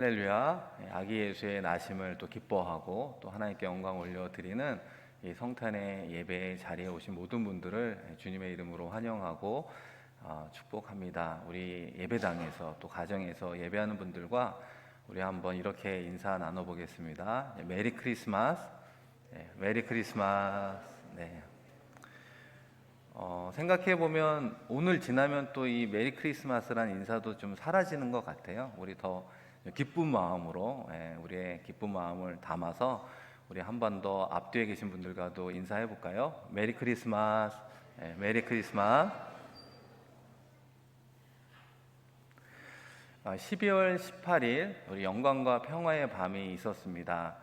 할렐루야. 아기 예수의 나심을 또 기뻐하고 또 하나님께 영광 올려드리는 이 성탄의 예배 자리에 오신 모든 분들을 주님의 이름으로 환영하고 축복합니다. 우리 예배당에서 또 가정에서 예배하는 분들과 우리 한번 이렇게 인사 나눠보겠습니다. 메리 크리스마스. 메리 크리스마스. 네. 생각해 보면 오늘 지나면 또 이 메리 크리스마스란 인사도 좀 사라지는 것 같아요. 우리 더 기쁜 마음으로, 우리의 기쁜 마음을 담아서 우리 한 번 더 앞뒤에 계신 분들과도 인사해 볼까요? 메리 크리스마스. 메리 크리스마스. 12월 18일 우리 영광과 평화의 밤이 있었습니다.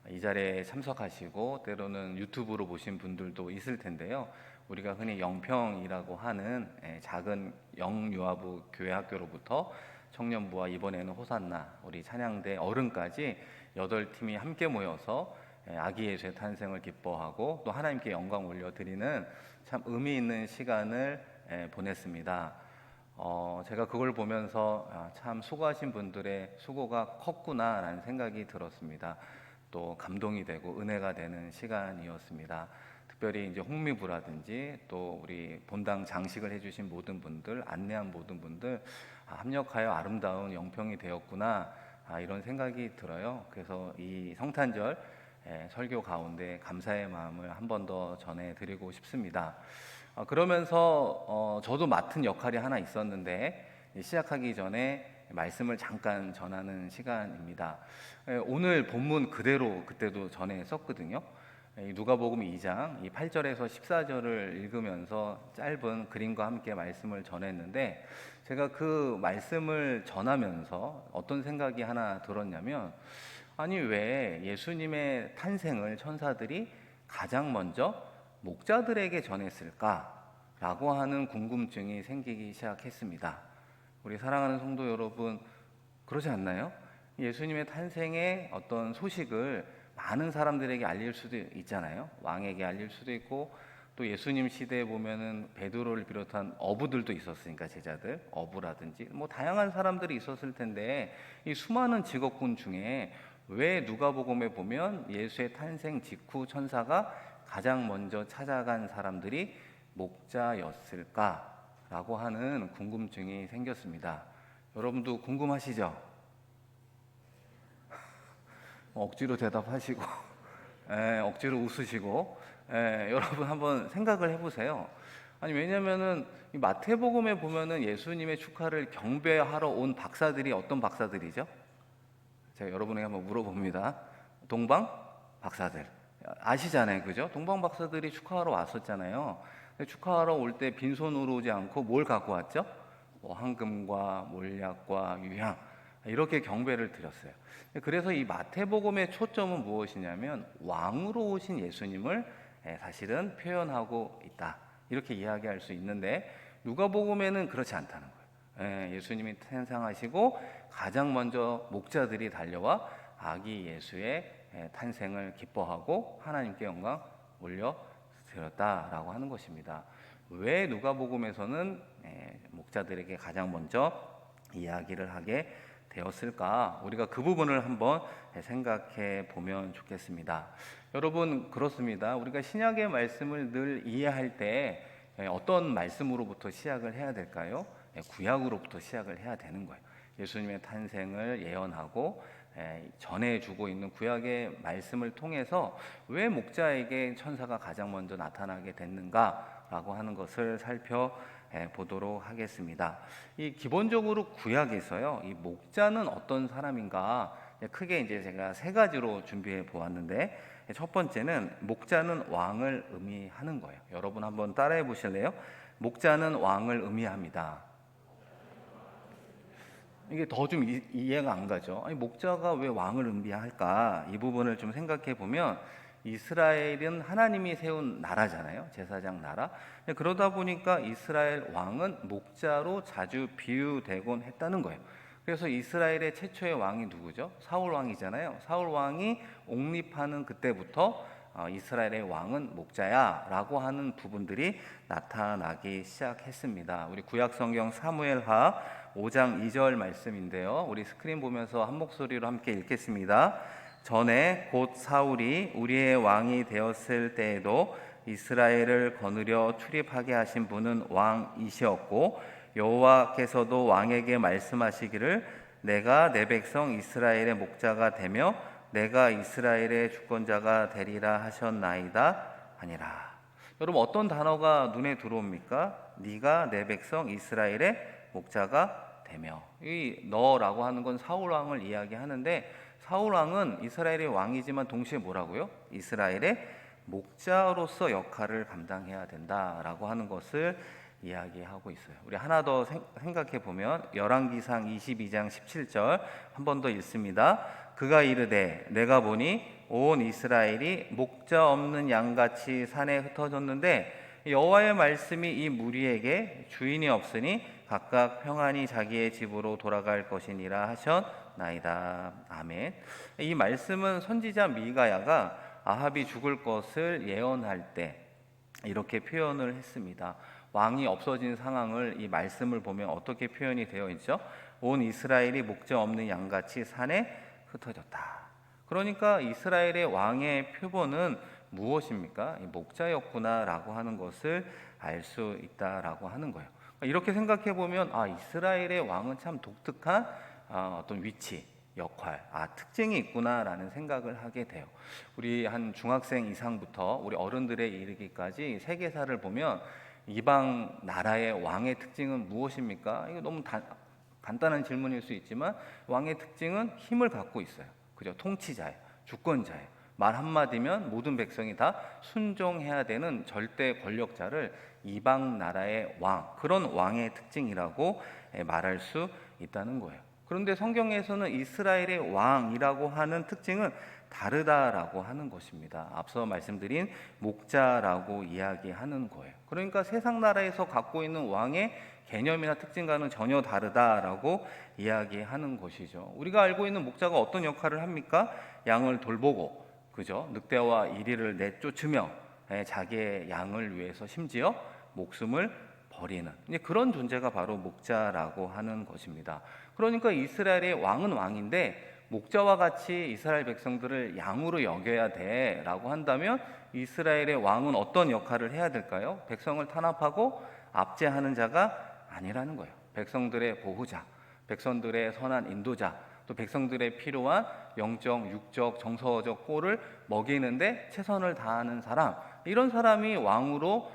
이 자리에 참석하시고 때로는 유튜브로 보신 분들도 있을 텐데요. 우리가 흔히 영평이라고 하는 작은 영유아부 교회 학교로부터 청년부와 이번에는 호산나 우리 찬양대 어른까지 8팀이 함께 모여서 아기 예수의 탄생을 기뻐하고 또 하나님께 영광 올려드리는 참 의미 있는 시간을 보냈습니다. 제가 그걸 보면서 참 수고하신 분들의 수고가 컸구나라는 생각이 들었습니다. 또 감동이 되고 은혜가 되는 시간이었습니다. 특별히 이제 홍미부라든지 또 우리 본당 장식을 해주신 모든 분들, 안내한 모든 분들 합력하여 아름다운 영평이 되었구나 이런 생각이 들어요. 그래서 이 성탄절 설교 가운데 감사의 마음을 한 번 더 전해드리고 싶습니다. 그러면서 저도 맡은 역할이 하나 있었는데 시작하기 전에 말씀을 잠깐 전하는 시간입니다. 오늘 본문 그대로 그때도 전했었거든요. 누가복음 2장 이 8절에서 14절을 읽으면서 짧은 그림과 함께 말씀을 전했는데 제가 그 말씀을 전하면서 어떤 생각이 하나 들었냐면 아니 왜 예수님의 탄생을 천사들이 가장 먼저 목자들에게 전했을까라고 하는 궁금증이 생기기 시작했습니다. 우리 사랑하는 성도 여러분 그러지 않나요? 예수님의 탄생의 어떤 소식을 많은 사람들에게 알릴 수도 있잖아요. 왕에게 알릴 수도 있고 또 예수님 시대에 보면은 베드로를 비롯한 어부들도 있었으니까 제자들 어부라든지 뭐 다양한 사람들이 있었을 텐데 이 수많은 직업군 중에 왜 누가복음에 보면 예수의 탄생 직후 천사가 가장 먼저 찾아간 사람들이 목자였을까라고 하는 궁금증이 생겼습니다. 여러분도 궁금하시죠? 억지로 대답하시고 억지로 웃으시고 여러분 한번 생각을 해보세요. 아니 왜냐면은 이 마태복음에 보면은 예수님의 축하를 경배하러 온 박사들이 어떤 박사들이죠? 제가 여러분에게 한번 물어봅니다. 동방 박사들 아시잖아요, 그죠? 동방 박사들이 축하하러 왔었잖아요. 축하하러 올 때 빈손으로 오지 않고 뭘 갖고 왔죠? 뭐 황금과 몰약과 유향 이렇게 경배를 드렸어요. 그래서 이 마태복음의 초점은 무엇이냐면 왕으로 오신 예수님을 사실은 표현하고 있다 이렇게 이야기할 수 있는데 누가복음에는 그렇지 않다는 거예요. 예수님이 탄생하시고 가장 먼저 목자들이 달려와 아기 예수의 탄생을 기뻐하고 하나님께 영광 올려드렸다라고 하는 것입니다. 왜 누가복음에서는 목자들에게 가장 먼저 이야기를 하게 되었을까? 우리가 그 부분을 한번 생각해 보면 좋겠습니다. 여러분 그렇습니다. 우리가 신약의 말씀을 늘 이해할 때 어떤 말씀으로부터 시작을 해야 될까요? 구약으로부터 시작을 해야 되는 거예요. 예수님의 탄생을 예언하고 전해주고 있는 구약의 말씀을 통해서 왜 목자에게 천사가 가장 먼저 나타나게 됐는가라고 하는 것을 살펴보도록 하겠습니다. 이 기본적으로 구약에서요, 이 목자는 어떤 사람인가 크게 이제 제가 3가지로 준비해 보았는데 첫 번째는 목자는 왕을 의미하는 거예요. 여러분 한번 따라해 보실래요? 목자는 왕을 의미합니다. 이게 더 좀 이해가 안 가죠. 아니, 목자가 왜 왕을 의미할까? 이 부분을 좀 생각해 보면 이스라엘은 하나님이 세운 나라잖아요. 제사장 나라. 그러다 보니까 이스라엘 왕은 목자로 자주 비유되곤 했다는 거예요. 그래서 이스라엘의 최초의 왕이 누구죠? 사울 왕이잖아요. 사울 왕이 옹립하는 그때부터 이스라엘의 왕은 목자야라고 하는 부분들이 나타나기 시작했습니다. 우리 구약 성경 사무엘하 5장 2절 말씀인데요. 우리 스크린 보면서 한 목소리로 함께 읽겠습니다. 전에 곧 사울이 우리의 왕이 되었을 때에도 이스라엘을 거느려 출입하게 하신 분은 왕이시었고 여호와께서도 왕에게 말씀하시기를 내가 내 백성 이스라엘의 목자가 되며 내가 이스라엘의 주권자가 되리라 하셨나이다 하니라. 여러분, 어떤 단어가 눈에 들어옵니까? 네가 내 백성 이스라엘의 목자가 되며. 이 너라고 하는 건 사울 왕을 이야기하는데, 사울 왕은 이스라엘의 왕이지만 동시에 뭐라고요? 이스라엘의 목자로서 역할을 감당해야 된다라고 하는 것을 이야기하고 있어요. 우리 하나 더 생각해 보면 열왕기상 22장 17절 한 번 더 읽습니다. 그가 이르되 내가 보니 온 이스라엘이 목자 없는 양같이 산에 흩어졌는데 여호와의 말씀이 이 무리에게 주인이 없으니 각각 평안히 자기의 집으로 돌아갈 것이니라 하셨나이다. 아멘. 이 말씀은 선지자 미가야가 아합이 죽을 것을 예언할 때 이렇게 표현을 했습니다. 왕이 없어진 상황을 이 말씀을 보면 어떻게 표현이 되어 있죠? 온 이스라엘이 목자 없는 양같이 산에 흩어졌다. 그러니까 이스라엘의 왕의 표본은 무엇입니까? 목자였구나라고 하는 것을 알 수 있다라고 하는 거예요. 이렇게 생각해 보면 이스라엘의 왕은 참 독특한 어떤 위치, 역할, 특징이 있구나라는 생각을 하게 돼요. 우리 한 중학생 이상부터 우리 어른들에 이르기까지 세계사를 보면 이방 나라의 왕의 특징은 무엇입니까? 이거 너무 간단한 질문일 수 있지만 왕의 특징은 힘을 갖고 있어요. 그죠? 통치자예요. 주권자예요. 말 한마디면 모든 백성이 다 순종해야 되는 절대 권력자를 이방 나라의 왕, 그런 왕의 특징이라고 말할 수 있다는 거예요. 그런데 성경에서는 이스라엘의 왕이라고 하는 특징은 다르다라고 하는 것입니다. 앞서 말씀드린 목자라고 이야기하는 거예요. 그러니까 세상 나라에서 갖고 있는 왕의 개념이나 특징과는 전혀 다르다라고 이야기하는 것이죠. 우리가 알고 있는 목자가 어떤 역할을 합니까? 양을 돌보고, 그죠? 늑대와 이리를 내쫓으며 자기의 양을 위해서 심지어 목숨을 버리는 그런 존재가 바로 목자라고 하는 것입니다. 그러니까 이스라엘의 왕은 왕인데 목자와 같이 이스라엘 백성들을 양으로 여겨야 돼라고 한다면 이스라엘의 왕은 어떤 역할을 해야 될까요? 백성을 탄압하고 압제하는 자가 아니라는 거예요. 백성들의 보호자, 백성들의 선한 인도자, 또 백성들의 필요한 영적, 육적, 정서적 꼴을 먹이는데 최선을 다하는 사람, 이런 사람이 왕으로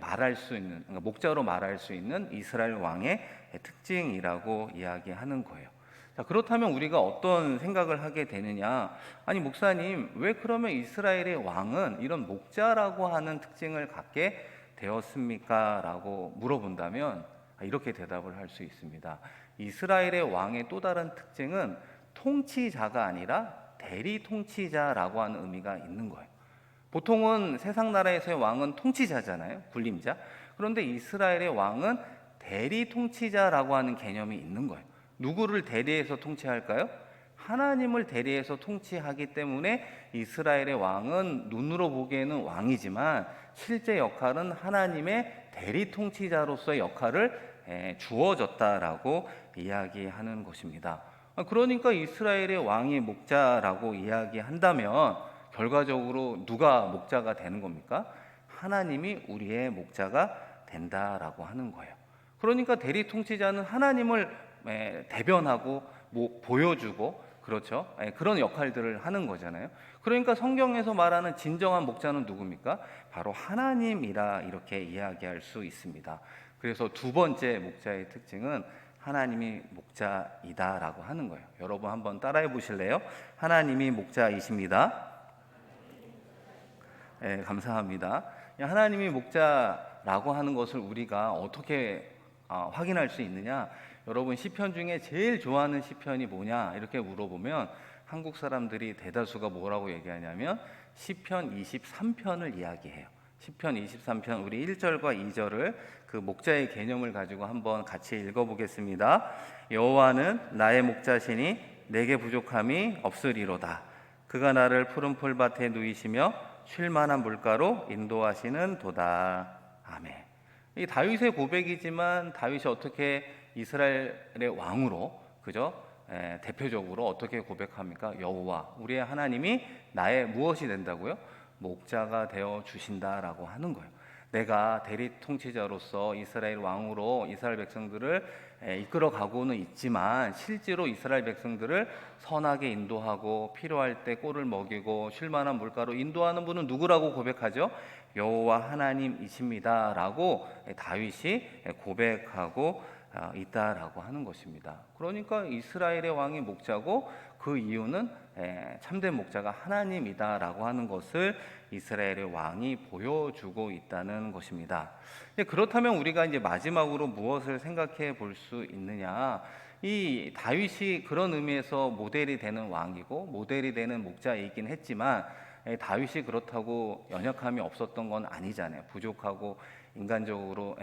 말할 수 있는, 그러니까 목자로 말할 수 있는 이스라엘 왕의 특징이라고 이야기하는 거예요. 자, 그렇다면 우리가 어떤 생각을 하게 되느냐? 아니, 목사님, 왜 그러면 이스라엘의 왕은 이런 목자라고 하는 특징을 갖게 되었습니까? 라고 물어본다면 이렇게 대답을 할 수 있습니다. 이스라엘의 왕의 또 다른 특징은 통치자가 아니라 대리 통치자라고 하는 의미가 있는 거예요. 보통은 세상 나라에서의 왕은 통치자잖아요. 군림자. 그런데 이스라엘의 왕은 대리 통치자라고 하는 개념이 있는 거예요. 누구를 대리해서 통치할까요? 하나님을 대리해서 통치하기 때문에 이스라엘의 왕은 눈으로 보기에는 왕이지만 실제 역할은 하나님의 대리 통치자로서의 역할을 주어졌다라고 이야기하는 것입니다. 그러니까 이스라엘의 왕이 목자라고 이야기한다면 결과적으로 누가 목자가 되는 겁니까? 하나님이 우리의 목자가 된다라고 하는 거예요. 그러니까 대리 통치자는 하나님을 대변하고 보여주고, 그렇죠? 그런 역할들을 하는 거잖아요. 그러니까 성경에서 말하는 진정한 목자는 누굽니까? 바로 하나님이라 이렇게 이야기할 수 있습니다. 그래서 두 번째 목자의 특징은 하나님이 목자이다라고 하는 거예요. 여러분 한번 따라해 보실래요? 하나님이 목자이십니다. 감사합니다. 하나님이 목자라고 하는 것을 우리가 어떻게 확인할 수 있느냐? 여러분, 시편 중에 제일 좋아하는 시편이 뭐냐 이렇게 물어보면 한국 사람들이 대다수가 뭐라고 얘기하냐면 시편 23편을 이야기해요. 시편 23편 우리 1절과 2절을 그 목자의 개념을 가지고 한번 같이 읽어보겠습니다. 여호와는 나의 목자시니 내게 부족함이 없으리로다. 그가 나를 푸른 풀밭에 누이시며 쉴 만한 물가로 인도하시는 도다. 아멘. 이 다윗의 고백이지만 다윗이 어떻게 이스라엘의 왕으로, 그죠? 대표적으로 어떻게 고백합니까? 여호와 우리의 하나님이 나의 무엇이 된다고요? 목자가 되어 주신다라고 하는 거예요. 내가 대리 통치자로서 이스라엘 왕으로 이스라엘 백성들을 이끌어 가고는 있지만, 실제로 이스라엘 백성들을 선하게 인도하고 필요할 때 꼴을 먹이고 쉴만한 물가로 인도하는 분은 누구라고 고백하죠? 여호와 하나님이십니다라고 다윗이 고백하고 있다라고 하는 것입니다. 그러니까 이스라엘의 왕이 목자고, 그 이유는 참된 목자가 하나님이다라고 하는 것을 이스라엘의 왕이 보여주고 있다는 것입니다. 그렇다면 우리가 이제 마지막으로 무엇을 생각해 볼 수 있느냐? 이 다윗이 그런 의미에서 모델이 되는 왕이고 모델이 되는 목자이긴 했지만, 다윗이 그렇다고 연약함이 없었던 건 아니잖아요. 부족하고 인간적으로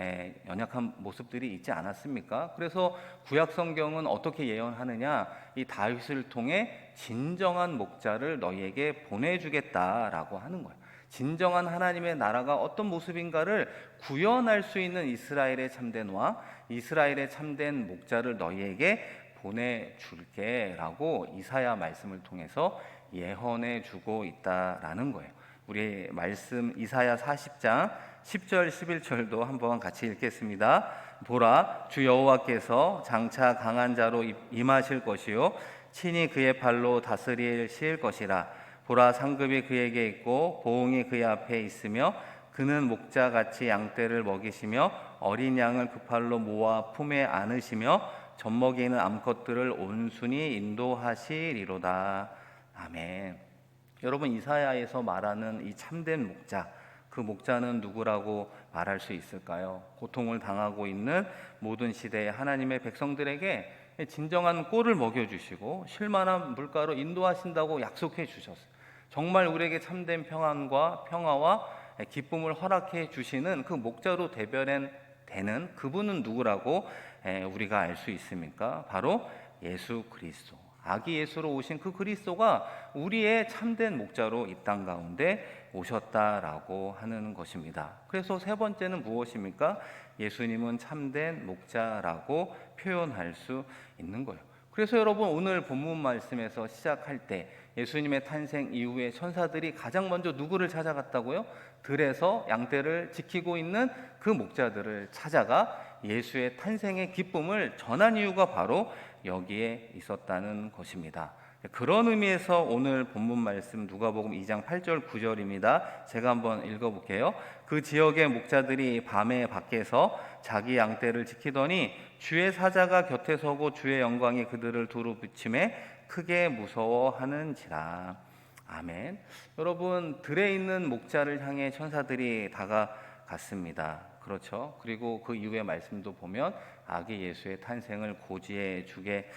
연약한 모습들이 있지 않았습니까? 그래서 구약 성경은 어떻게 예언하느냐? 이 다윗을 통해 진정한 목자를 너희에게 보내주겠다라고 하는 거예요. 진정한 하나님의 나라가 어떤 모습인가를 구현할 수 있는 이스라엘의 참된 왕, 이스라엘의 참된 목자를 너희에게 보내줄게라고 이사야 말씀을 통해서 예언해 주고 있다라는 거예요. 우리 말씀 이사야 40장 10절 11절도 한번 같이 읽겠습니다. 보라, 주 여호와께서 장차 강한 자로 임하실 것이요 친히 그의 발로 다스리실 것이라. 보라, 상급이 그에게 있고 보응이 그의 앞에 있으며 그는 목자같이 양떼를 먹이시며 어린 양을 그 팔로 모아 품에 안으시며 젖먹이는 암컷들을 온순히 인도하시리로다. 아멘. 여러분, 이사야에서 말하는 이 참된 목자, 그 목자는 누구라고 말할 수 있을까요? 고통을 당하고 있는 모든 시대의 하나님의 백성들에게 진정한 꼴을 먹여주시고 쉴만한 물가로 인도하신다고 약속해 주셨어요. 정말 우리에게 참된 평안과 평화와 기쁨을 허락해 주시는 그 목자로 대변되는 그분은 누구라고 우리가 알 수 있습니까? 바로 예수 그리스도, 아기 예수로 오신 그 그리스도가 우리의 참된 목자로 이 땅 가운데 오셨다라고 하는 것입니다. 그래서 세 번째는 무엇입니까? 예수님은 참된 목자라고 표현할 수 있는 거예요. 그래서 여러분, 오늘 본문 말씀에서 시작할 때 예수님의 탄생 이후에 천사들이 가장 먼저 누구를 찾아갔다고요? 들에서 양떼를 지키고 있는 그 목자들을 찾아가 예수의 탄생의 기쁨을 전한 이유가 바로 여기에 있었다는 것입니다. 그런 의미에서 오늘 본문 말씀 누가복음 2장 8절 9절입니다. 제가 한번 읽어볼게요. 그 지역의 목자들이 밤에 밖에서 자기 양떼를 지키더니 주의 사자가 곁에 서고 주의 영광이 그들을 두루 비침에 크게 무서워하는지라. 아멘. 여러분, 들에 있는 목자를 향해 천사들이 다가갔습니다. 그렇죠. 그리고 그 이후의 말씀도 보면 아기 예수의 탄생을 고지해 주게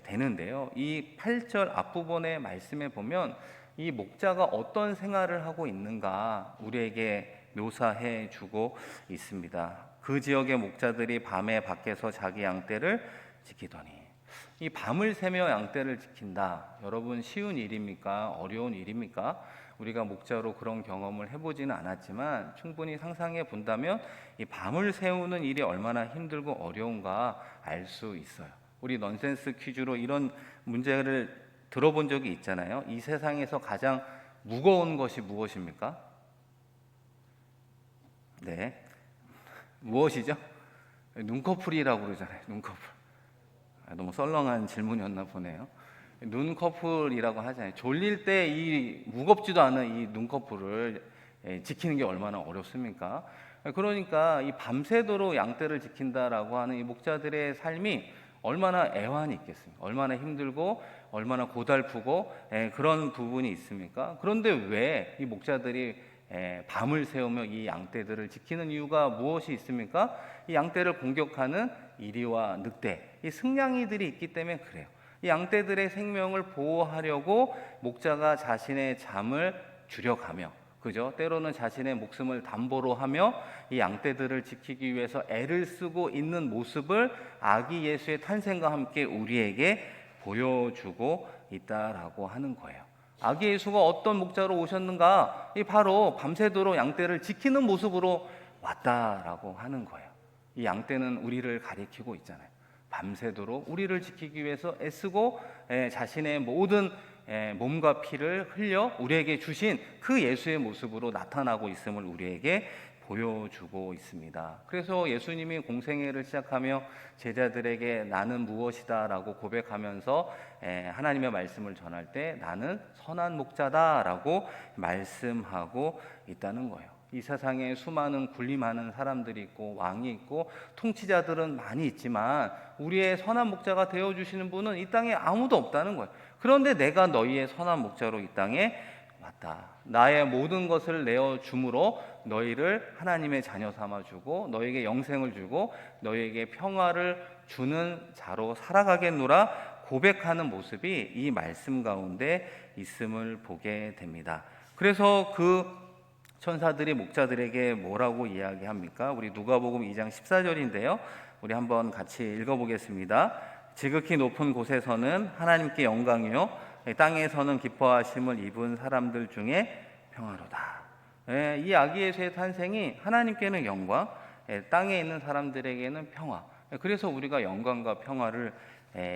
되는데요. 이 8절 앞부분의 말씀에 보면 이 목자가 어떤 생활을 하고 있는가 우리에게 묘사해 주고 있습니다. 그 지역의 목자들이 밤에 밖에서 자기 양떼를 지키더니, 이 밤을 새며 양떼를 지킨다. 여러분, 쉬운 일입니까? 어려운 일입니까? 우리가 목자로 그런 경험을 해보지는 않았지만 충분히 상상해 본다면 이 밤을 새우는 일이 얼마나 힘들고 어려운가 알 수 있어요. 우리 넌센스 퀴즈로 이런 문제를 들어본 적이 있잖아요. 이 세상에서 가장 무거운 것이 무엇입니까? 네, 무엇이죠? 눈꺼풀이라고 그러잖아요. 눈꺼풀. 너무 썰렁한 질문이었나 보네요. 눈꺼풀이라고 하잖아요. 졸릴 때 이 무겁지도 않은 이 눈꺼풀을 지키는 게 얼마나 어렵습니까? 그러니까 이 밤새도록 양떼를 지킨다라고 하는 이 목자들의 삶이 얼마나 애환이 있겠습니까? 얼마나 힘들고 얼마나 고달프고 그런 부분이 있습니까? 그런데 왜 이 목자들이 밤을 새우며 이 양떼들을 지키는 이유가 무엇이 있습니까? 이 양떼를 공격하는 이리와 늑대, 이 승냥이들이 있기 때문에 그래요. 이 양떼들의 생명을 보호하려고 목자가 자신의 잠을 줄여가며, 그죠? 때로는 자신의 목숨을 담보로 하며 이 양떼들을 지키기 위해서 애를 쓰고 있는 모습을 아기 예수의 탄생과 함께 우리에게 보여주고 있다라고 하는 거예요. 아기 예수가 어떤 목자로 오셨는가? 이 바로 밤새도록 양떼를 지키는 모습으로 왔다라고 하는 거예요. 이 양떼는 우리를 가리키고 있잖아요. 밤새도록 우리를 지키기 위해서 애쓰고 자신의 모든 몸과 피를 흘려 우리에게 주신 그 예수의 모습으로 나타나고 있음을 우리에게 보여주고 있습니다. 그래서 예수님이 공생애를 시작하며 제자들에게 나는 무엇이다 라고 고백하면서 하나님의 말씀을 전할 때 나는 선한 목자다 라고 말씀하고 있다는 거예요. 이 세상에 수많은 군림하는 사람들이 있고 왕이 있고 통치자들은 많이 있지만 우리의 선한 목자가 되어주시는 분은 이 땅에 아무도 없다는 거예요. 그런데 내가 너희의 선한 목자로 이 땅에 왔다. 나의 모든 것을 내어줌으로 너희를 하나님의 자녀 삼아주고 너희에게 영생을 주고 너희에게 평화를 주는 자로 살아가겠노라 고백하는 모습이 이 말씀 가운데 있음을 보게 됩니다. 그래서 그 천사들이 목자들에게 뭐라고 이야기합니까? 우리 누가복음 2장 14절인데요. 우리 한번 같이 읽어보겠습니다. 지극히 높은 곳에서는 하나님께 영광이요 땅에서는 기뻐하심을 입은 사람들 중에 평화로다. 이 아기 예수의 탄생이 하나님께는 영광, 땅에 있는 사람들에게는 평화. 그래서 우리가 영광과 평화를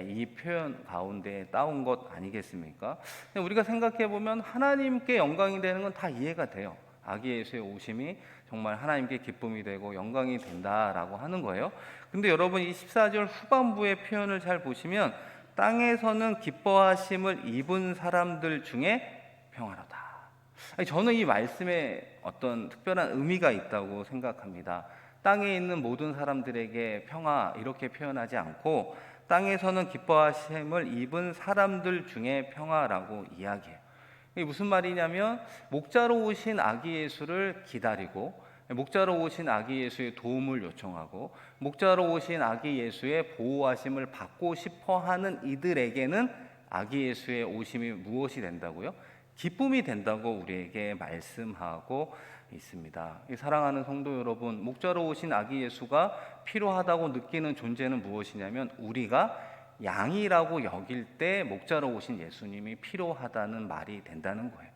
이 표현 가운데 따온 것 아니겠습니까? 우리가 생각해 보면 하나님께 영광이 되는 건 다 이해가 돼요. 아기 예수의 오심이 정말 하나님께 기쁨이 되고 영광이 된다라고 하는 거예요. 근데 여러분 이 14절 후반부의 표현을 잘 보시면 땅에서는 기뻐하심을 입은 사람들 중에 평화로다. 저는 이 말씀에 어떤 특별한 의미가 있다고 생각합니다. 땅에 있는 모든 사람들에게 평화 이렇게 표현하지 않고 땅에서는 기뻐하심을 입은 사람들 중에 평화라고 이야기해요. 이게 무슨 말이냐면 목자로 오신 아기 예수를 기다리고 목자로 오신 아기 예수의 도움을 요청하고 목자로 오신 아기 예수의 보호하심을 받고 싶어하는 이들에게는 아기 예수의 오심이 무엇이 된다고요? 기쁨이 된다고 우리에게 말씀하고 있습니다. 사랑하는 성도 여러분, 목자로 오신 아기 예수가 필요하다고 느끼는 존재는 무엇이냐면 우리가 양이라고 여길 때 목자로 오신 예수님이 필요하다는 말이 된다는 거예요.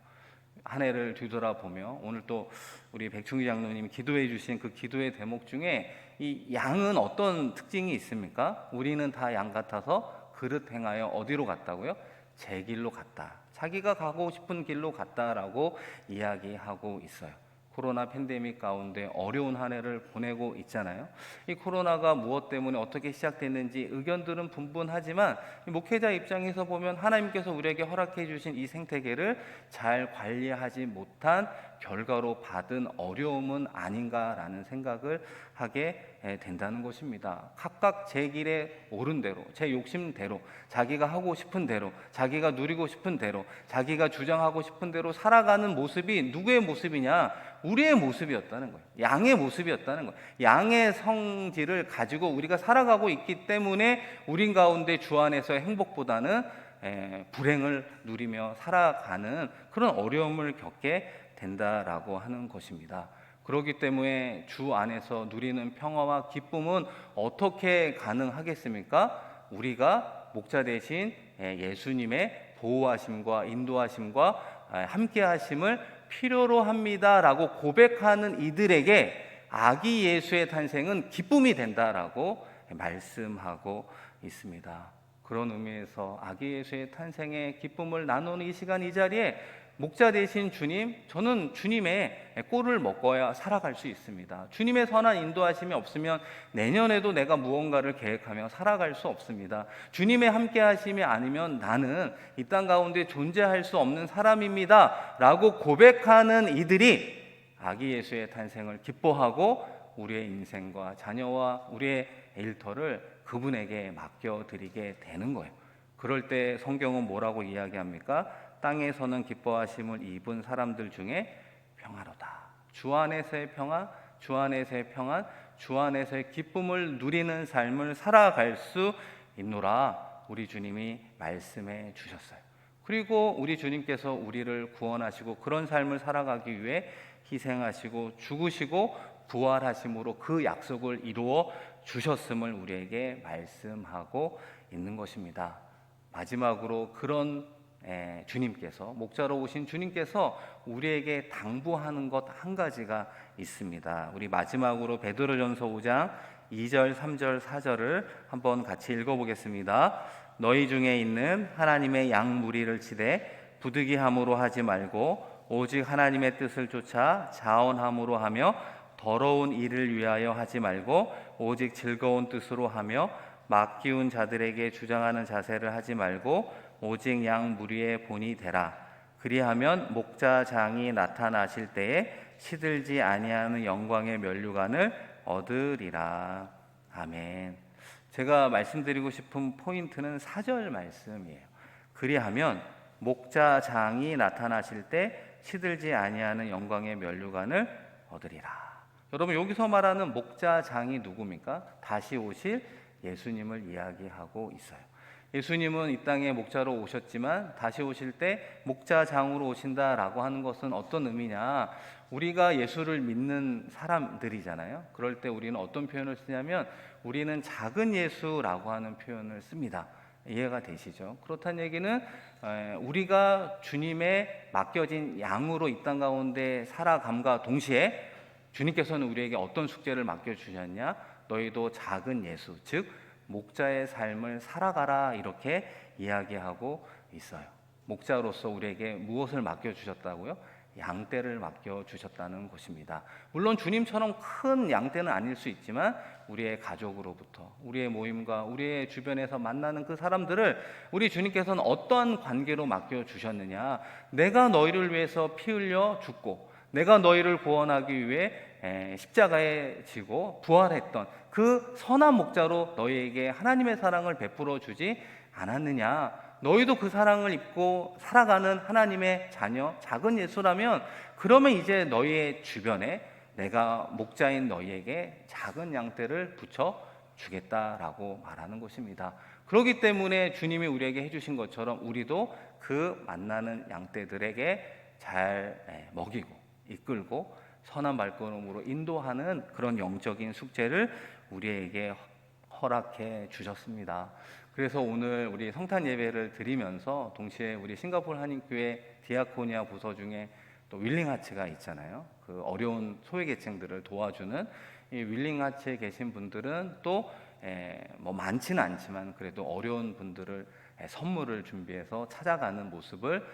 한 해를 뒤돌아보며 오늘 또 우리 백충기 장로님이 기도해 주신 그 기도의 대목 중에 이 양은 어떤 특징이 있습니까? 우리는 다 양 같아서 그릇 행하여 어디로 갔다고요? 제 길로 갔다. 자기가 가고 싶은 길로 갔다라고 이야기하고 있어요. 코로나 팬데믹 가운데 어려운 한 해를 보내고 있잖아요. 이 코로나가 무엇 때문에 어떻게 시작됐는지 의견들은 분분하지만 목회자 입장에서 보면 하나님께서 우리에게 허락해 주신 이 생태계를 잘 관리하지 못한 결과로 받은 어려움은 아닌가라는 생각을 하게 된다는 것입니다. 각각 제 길에 오른 대로, 제 욕심대로, 자기가 하고 싶은 대로, 자기가 누리고 싶은 대로, 자기가 주장하고 싶은 대로 살아가는 모습이 누구의 모습이냐? 우리의 모습이었다는 거예요. 양의 모습이었다는 거예요. 양의 성질을 가지고 우리가 살아가고 있기 때문에 우린 가운데 주 안에서의 행복보다는 불행을 누리며 살아가는 그런 어려움을 겪게 된다라고 하는 것입니다. 그렇기 때문에 주 안에서 누리는 평화와 기쁨은 어떻게 가능하겠습니까? 우리가 목자 대신 예수님의 보호하심과 인도하심과 함께하심을 필요로 합니다라고 고백하는 이들에게 아기 예수의 탄생은 기쁨이 된다라고 말씀하고 있습니다. 그런 의미에서 아기 예수의 탄생의 기쁨을 나누는 이 시간 이 자리에 목자 되신 주님, 저는 주님의 꼴을 먹어야 살아갈 수 있습니다. 주님의 선한 인도하심이 없으면 내년에도 내가 무언가를 계획하며 살아갈 수 없습니다. 주님의 함께 하심이 아니면 나는 이 땅 가운데 존재할 수 없는 사람입니다 라고 고백하는 이들이 아기 예수의 탄생을 기뻐하고 우리의 인생과 자녀와 우리의 일터를 그분에게 맡겨드리게 되는 거예요. 그럴 때 성경은 뭐라고 이야기합니까? 땅에서는 기뻐하심을 입은 사람들 중에 평화로다. 주 안에서의 평화, 주 안에서의 평안, 주 안에서의 기쁨을 누리는 삶을 살아갈 수 있노라 우리 주님이 말씀해 주셨어요. 그리고 우리 주님께서 우리를 구원하시고 그런 삶을 살아가기 위해 희생하시고 죽으시고 부활하심으로 그 약속을 이루어 주셨음을 우리에게 말씀하고 있는 것입니다. 마지막으로 그런 주님께서 목자로 오신 주님께서 우리에게 당부하는 것 한 가지가 있습니다. 우리 마지막으로 베드로전서 5장 2절, 3절, 4절을 한번 같이 읽어보겠습니다. 너희 중에 있는 하나님의 양 무리를 치되 부득이함으로 하지 말고 오직 하나님의 뜻을 쫓아 자원함으로 하며 더러운 일을 위하여 하지 말고 오직 즐거운 뜻으로 하며 막 기운 자들에게 주장하는 자세를 하지 말고 오직 양 무리의 본이 되라. 그리하면 목자장이 나타나실 때에 시들지 아니하는 영광의 면류관을 얻으리라. 아멘. 제가 말씀드리고 싶은 포인트는 4절 말씀이에요. 그리하면 목자장이 나타나실 때 시들지 아니하는 영광의 면류관을 얻으리라. 여러분, 여기서 말하는 목자장이 누굽니까? 다시 오실 예수님을 이야기하고 있어요. 예수님은 이 땅에 목자로 오셨지만 다시 오실 때 목자장으로 오신다라고 하는 것은 어떤 의미냐? 우리가 예수를 믿는 사람들이잖아요. 그럴 때 우리는 어떤 표현을 쓰냐면 우리는 작은 예수라고 하는 표현을 씁니다. 이해가 되시죠? 그렇다는 얘기는 우리가 주님의 맡겨진 양으로 이 땅 가운데 살아감과 동시에 주님께서는 우리에게 어떤 숙제를 맡겨주셨냐? 너희도 작은 예수, 즉 목자의 삶을 살아가라, 이렇게 이야기하고 있어요. 목자로서 우리에게 무엇을 맡겨주셨다고요? 양떼를 맡겨주셨다는 것입니다. 물론 주님처럼 큰 양떼는 아닐 수 있지만 우리의 가족으로부터, 우리의 모임과 우리의 주변에서 만나는 그 사람들을 우리 주님께서는 어떠한 관계로 맡겨주셨느냐? 내가 너희를 위해서 피 흘려 죽고 내가 너희를 구원하기 위해 십자가에 지고 부활했던 그 선한 목자로 너희에게 하나님의 사랑을 베풀어 주지 않았느냐? 너희도 그 사랑을 입고 살아가는 하나님의 자녀, 작은 예수라면 그러면 이제 너희의 주변에 내가 목자인 너희에게 작은 양떼를 붙여 주겠다라고 말하는 것입니다. 그렇기 때문에 주님이 우리에게 해주신 것처럼 우리도 그 만나는 양떼들에게 잘 먹이고 이끌고 선한 발걸음으로 인도하는 그런 영적인 숙제를 우리에게 허락해 주셨습니다. 그래서 오늘 우리 성탄 예배를 드리면서 동시에 우리 싱가포르 한인교회 디아코니아 부서 중에 또 윌링하츠가 있잖아요. 그 어려운 소외계층들을 도와주는 이 윌링하츠에 계신 분들은 또 뭐 많지는 않지만 그래도 어려운 분들을 선물을 준비해서 찾아가는 모습을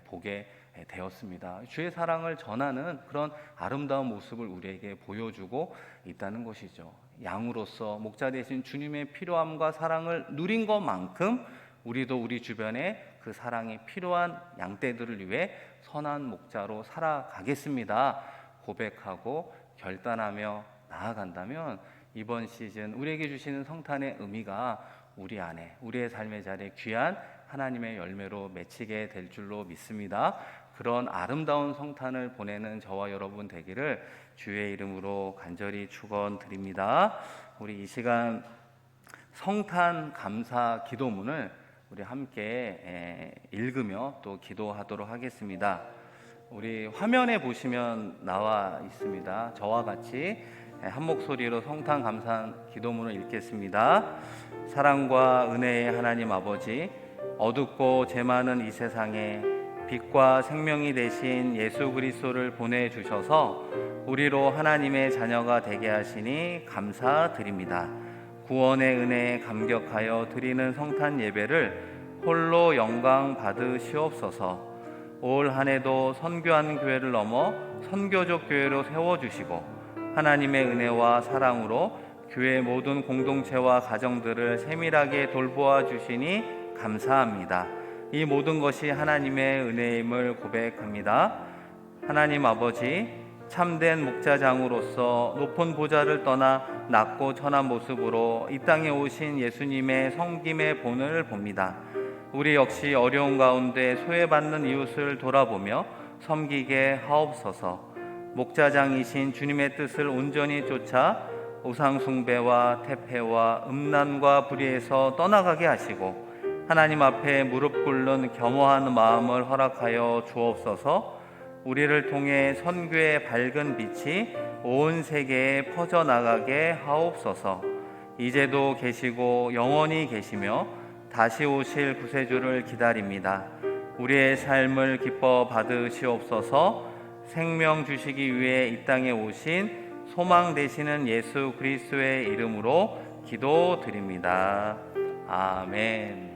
보게 되었습니다. 주의 사랑을 전하는 그런 아름다운 모습을 우리에게 보여주고 있다는 것이죠. 양으로서 목자 되신 주님의 필요함과 사랑을 누린 것만큼 우리도 우리 주변에 그 사랑이 필요한 양떼들을 위해 선한 목자로 살아가겠습니다 고백하고 결단하며 나아간다면 이번 시즌 우리에게 주시는 성탄의 의미가 우리 안에, 우리의 삶의 자리에 귀한 하나님의 열매로 맺히게 될 줄로 믿습니다. 그런 아름다운 성탄을 보내는 저와 여러분 되기를 주의 이름으로 간절히 축원드립니다. 우리 이 시간 성탄 감사 기도문을 우리 함께 읽으며 또 기도하도록 하겠습니다. 우리 화면에 보시면 나와 있습니다. 저와 같이 한 목소리로 성탄 감사 기도문을 읽겠습니다. 사랑과 은혜의 하나님 아버지, 어둡고 죄 많은 이 세상에 빛과 생명이 되신 예수 그리스도를 보내주셔서 우리로 하나님의 자녀가 되게 하시니 감사드립니다. 구원의 은혜에 감격하여 드리는 성탄 예배를 홀로 영광 받으시옵소서. 올 한해도 선교한 교회를 넘어 선교적 교회로 세워주시고 하나님의 은혜와 사랑으로 교회 모든 공동체와 가정들을 세밀하게 돌보아 주시니 감사합니다. 이 모든 것이 하나님의 은혜임을 고백합니다. 하나님 아버지, 참된 목자장으로서 높은 보좌를 떠나 낮고 천한 모습으로 이 땅에 오신 예수님의 섬김의 본을 봅니다. 우리 역시 어려운 가운데 소외받는 이웃을 돌아보며 섬기게 하옵소서. 목자장이신 주님의 뜻을 온전히 쫓아 우상 숭배와 태폐와 음란과 불의에서 떠나가게 하시고 하나님 앞에 무릎 꿇는 겸허한 마음을 허락하여 주옵소서. 우리를 통해 선교의 밝은 빛이 온 세계에 퍼져나가게 하옵소서. 이제도 계시고 영원히 계시며 다시 오실 구세주를 기다립니다. 우리의 삶을 기뻐 받으시옵소서. 생명 주시기 위해 이 땅에 오신 소망 되시는 예수 그리스도의 이름으로 기도드립니다. 아멘.